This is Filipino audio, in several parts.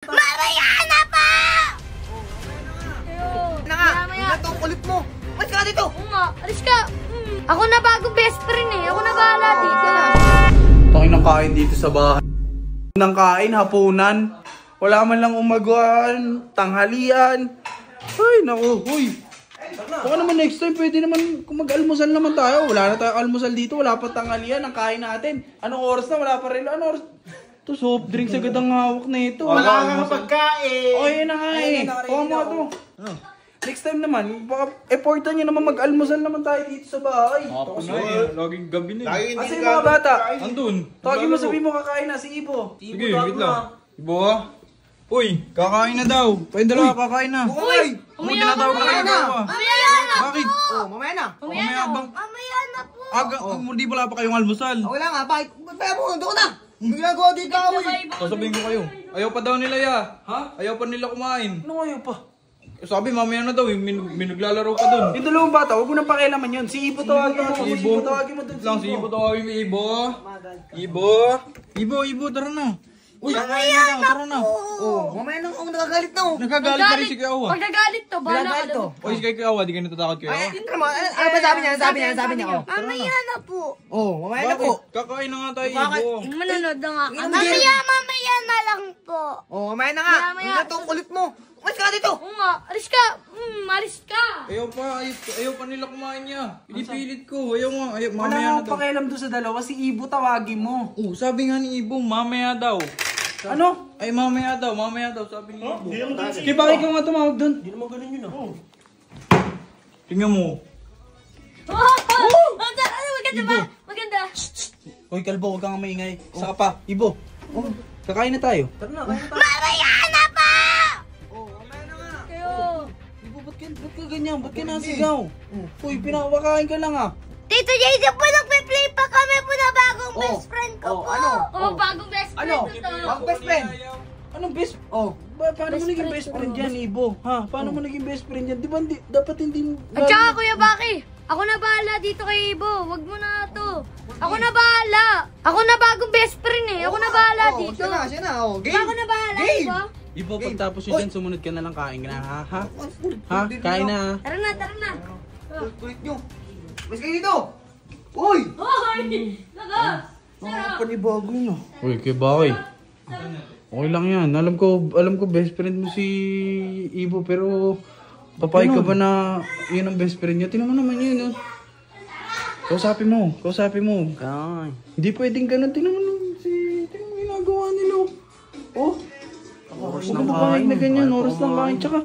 Mamaya na pa! Na nga, ito ang kulit mo. Alis ka dito. Oo nga, alis ka. Ako na bagong best friend eh. Ako na bahala dito. Tangin ng kain dito sa bahay. Nang kain, hapunan. Wala man lang umagawan, tanghalian. Ay, naku, huy. Baka naman next time, pwede naman kung mag-almusal naman tayo. Wala na tayong almusal dito, wala pa tanghalian, ang kain natin. Anong oras na? Wala pa rin. Anong oras? Ito, soft drinks agad ang hawak na ito. Wala kang pagkain. O, yun na nga eh. Kuha mo ito. Next time naman, baka effortan nyo naman mag-almusal naman tayo dito sa bahay. Tapos na eh. Laging gabi na eh. Kasi yung mga bata, Andun. tawagin mo, sabihin mo kakain na si Ibo. Sige, wait lang. Ibo ha? Uy, kakain na daw. Pwede dalawa kakain na. Uy! Uy, tinatawag na kayo dalawa. Mamaya na. Bakit? Oh, mamaya na. Mamaya bang? Mamaya na po. Aga, hindi wala pa kayong almusal. Wala nga, bakit? Ba't mo? Doon na. May ginagawa dito ako eh. Sasabihin ko kayo. Ayaw pa daw nila ya. Ha? Ayaw pa nila kumain. Ano kayo pa? Sabi mamaya na daw, may naglalaro pa dun. Yung dalawang bata, huwag mo nang pakialaman yun. Si Ibo tawagin mo. Si Ibo. Ibo tawagin mo dun. Lang si Ibo tawagin mo, Ibo. Ibo, tara na. Uy, kakain na daw, tara na. Oh, mamaya na ako nagagalit na oh. Nagagalit na rin si Kuya Awa. Pag nagalit to, bahala ka Nagagalit to. doon. Uy, si Kuya Awa, di ka natatakot Kuya Awa. Ano naman? Ano ba sabi niya? Sabi niya. Oh. Mamaya na po. Oh, mamaya na po. Kakain na nga tayo, Bakit? Ibo. Manonood na nga. Mamaya. Mamaya na lang po. Oh, mamaya na nga. Mamaya. Ito ang kulit mo. Alis ka dito. Oo nga, alis ka. Alis ka. Ayaw pa nila kumain niya. Pinipilit ko. Ayaw nga. Wala Mamaya nga na daw. pakialam doon sa dalawa. Si Ibo tawagin mo. Oh, sabi nga ni Ibo, mamaya daw. Ano? Ay, mamaya daw, sabi ni Ibo. Kaya bakit ka nga tumawag doon? Tingnan mo. Maganda ba? Maganda. Hoy, kalbo, huwag kang maingay. Saka pa, Ibo. Kakain na tayo. Mamaya na pa! Oh, mamaya na nga. Kayo. Ibo, ba't ka ganyan? Ba't ka nasigaw? Uy, pinakakain ka lang ah. Tito Jason po, nagpe-play pa kami po na bagong Oh. best friend ko Oh, po. ano? Oh, bagong best friend Ano? ko to. Ang best friend. Anong best? Oh. Paano mo naging best friend yan, Ibo? Ha? Paano mo naging best friend yan? Di ba dapat hindi... At saka Kuya Baki, ako na bahala dito kay Ibo. Wag mo na to. Ako na bahala. Ako na bagong best friend eh. Ako na bahala Oh, dito. siya na. Oh, game. Ako na bahala, Game. Ibo. Ibo, pagtapos yun dyan, sumunod ka na lang kain ka na, ha? Ha? Ha? Kulit Kain nyo. na, ha? Tara na, tara na. Kulit nyo. Mas kayo dito. Uy! Hoy! Naga! Panibago nyo. Uy, kay Bakay. Okay lang yan. Alam ko best friend mo si Ibo, pero papayag ka ba na yun ang best friend niya? Tingnan mo naman yun, oh. Kausapin mo. Ay. Hindi pwedeng ganun. Tingnan mo tingnan mo ginagawa nila, oh. Huwag ka papayag na ganyan. Oras ng kain. Tsaka,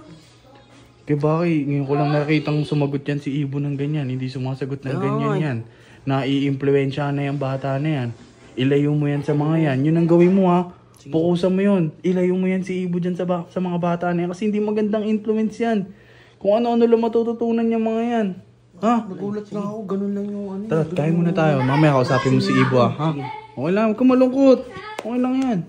kay Bakay, ngayon ko lang nakitang sumagot yan si Ibo ng ganyan. Hindi sumasagot ng ganyan yan. Nai-impluensya na yung bata na yan. Ilayo mo yan sa mga yan. Yun ang gawin mo, ha. Pukusan mo yun. Ilayo mo yan si Ibo dyan sa mga bata na yan. Kasi hindi magandang influence yan. Kung ano-ano lang matututunan yung mga yan. Ha? Nagulat lang ako. Ganun lang yung ano. Tara, kain muna tayo. Mamaya kausapin mo si Ibo, ha? Okay lang, huwag kang malungkot. Okay lang yan.